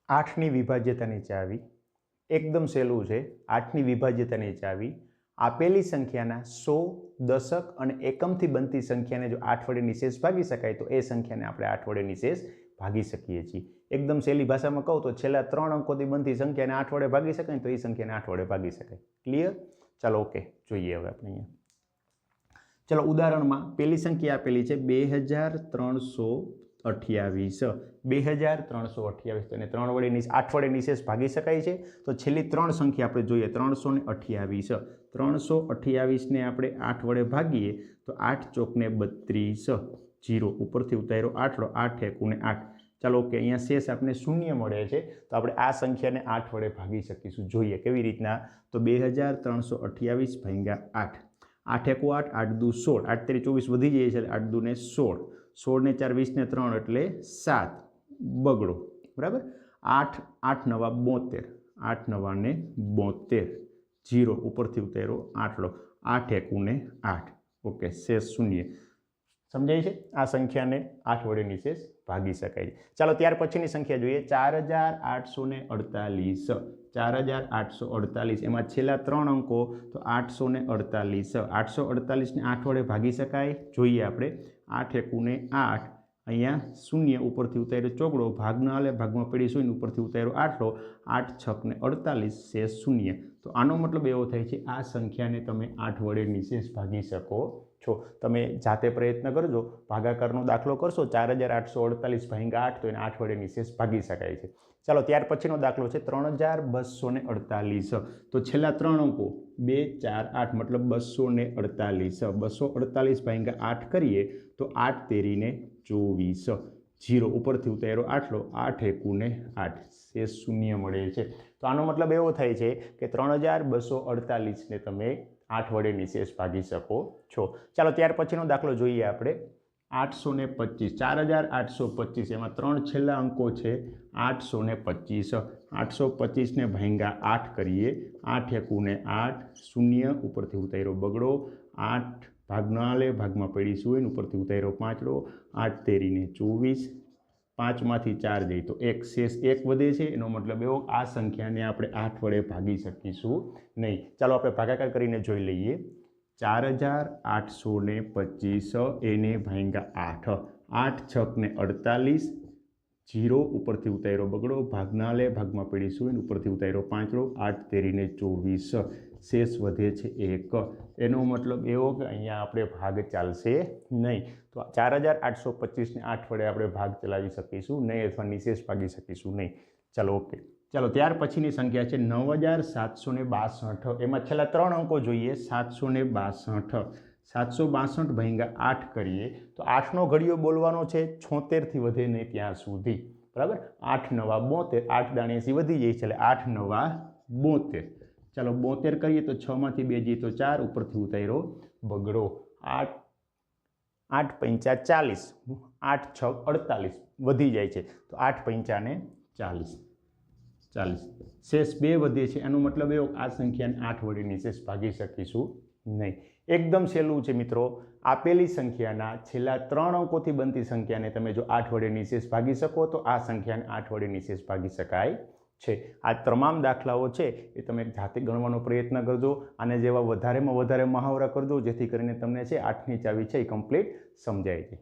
8ની વિભાજ્યતાની ચાવી એકદમ સહેલું છે। 8ની વિભાજ્યતાની ચાવી આપેલી સંખ્યાના 100 દશક અને એકમથી બનતી સંખ્યાને જો 8 વડે નિશેષ ભાગી શકાય તો એ સંખ્યાને આપણે 8 વડે નિશેષ ભાગી શકીએ છીએ। એકદમ સહેલી ભાષામાં કહું તો છેલ્લા 3 અંકોથી બનતી સંખ્યાને 8 વડે ભાગી શકાય તો એ સંખ્યાને 8 વડે ભાગી શકાય। ક્લિયર? ચાલો ઓકે, જોઈએ હવે આપણે અહીંયા। चलो उदाहरण में पहली संख्या आपेली है 2328 2328 तो 3 वडे 8 वडे निशेष भागी शकाय छे तो छेल्ली 3 संख्या आपणे जोईए 328 328 ने आपणे 8 वडे भागीए तो 8 चौक ने 32 0 उपरथी उतार्यो आठड़ो 8 एकू ने 8। चलो ओके, अहींया शेष आपने शून्य मळे छे तो आपणे आ संख्याने 8 वडे भागी शकीशुं। जोईए केवी रीतना तो 2328 भाग्या 8 8 एकू 8 8 दू 16 8 तेरी 24 वधी जाए छे 8 दू ने 16 16 ने 4 20 ने 3 एटले 7 बगड़ो बराबर 8 8 नवा 72 8 नवा ने 72 0 उपरथी उतार्यो आठड़ो 8 एकू ने 8। ओके, शेष शून्य। समझाय छे? आ संख्याने 8 वडे निशेष भागी शकाय। चलो त्यार पछीनी संख्या जोईए 4848 4848 एमां छेल्ला 3 अंको तो 848 848 ने 8 वडे भागी शकाय। जोईए आपणे 8 एकू ने 8 अहींया शून्य उपरथी उतार्यो ચોગડો भाग न आले भागमां पड़ी शून्य उपरथी उतार्यो आठड़ो 8 6 ने 48 शेष शून्य। तो आनो मतलब एवो थाय छे आ संख्याने तमे 8 वडे निशेष भागी शको छो। तमे जाते प्रयत्न करजो, भागाकारनो दाखलो करशो 4848 भाग्या 8 तो एने 8 वडे निशेष भागी शकाय छे। चलो त्यार पछीनो दाखलो छे 3248 तो छेल्ला 3 अंको 2 4 8 मतलब 248 248 भाग्या 8 करीए तो 8 तेरी ने 24 0 उपरथी उतार्यो आठड़ो 8 एकू ने 8 शेष शून्य मळे छे। तो आनो मतलब एवो थाय छे के 3248 ने तमे 8 वडे निशेष भागी शको छो। चलो त्यार पछीनो दाखलो जोईए आपणे 825 4825 एमां 3 छेल्ला अंको छे 825 825 ने भाग्या 8 करीए 8 एकू ने 8 शून्य उपरथी उतार्यो बगड़ो 8 भाग न आले भागमां पड़ी शून्य उपरथी उतार्यो पांचड़ो 8 तेरी ने 24 5 मांथी 4 जाए तो 1 शेष 1 वधे छे। एनो मतलब एवो आ संख्याने आपणे 8 वडे भागी शकीशुं नहीं। चालो आपणे भागाकार करीने जोई लईए 4825 एने भाग्या 8 8 6 ने 48 0 उपरथी उतार्यो बगड़ो भाग न आले भागमां पड़ी शून्य उपरथी उतार्यो पांचड़ो 8 तेरी ने 24 शेष वधे छे 1। एनो मतलब एवो के अहींया आपणे भाग चालशे नहीं। तो 4825 ने 8 वडे आपणे भाग चलावी शकीशुं नहीं अथवा निशेष भागी शकीशुं नहीं। चलो ओके, चलो त्यार पछीनी संख्या छे 9762 एमां छेल्ला 3 अंको जोईए 762 762 भाग्या 8 करीए तो 8 नो घड़ियो बोलवानो छे 76 थी वधे नहीं त्यां सुधी बराबर 8 नवा 72 8 दाणे 80 वधी जाए छे 8 नवा 72। चलो 72 करिए तो 6 मांथी 2 जाए तो 4 उपरथी उतार्यो बगड़ो 8 8 पंचा 40 8 6 48 वधी जाए छे तो 8 पंचा ने 40 शेष 2 वधे छे। एनो मतलब एवो आ संख्याने 8 वडे निशेष भागी शकीशुं नहीं। एकदम सहेलुं छे मित्रों। आपेली संख्याना छेल्ला 3 अंकोथी बनती संख्याने तमे जो 8 वडे निशेष भागी शको तो आ संख्याने 8 वडे निशेष भागी शकाय छे। आ तमाम दाखलाओ छे ए तमे जाते गणવાનો प्रयत्न करजो। आने जेवा वधारेमां वधारे महावरा करजो जेथी करीने तमने छे 8 ની ચાવી छे ए कम्प्लीट समजाय छे।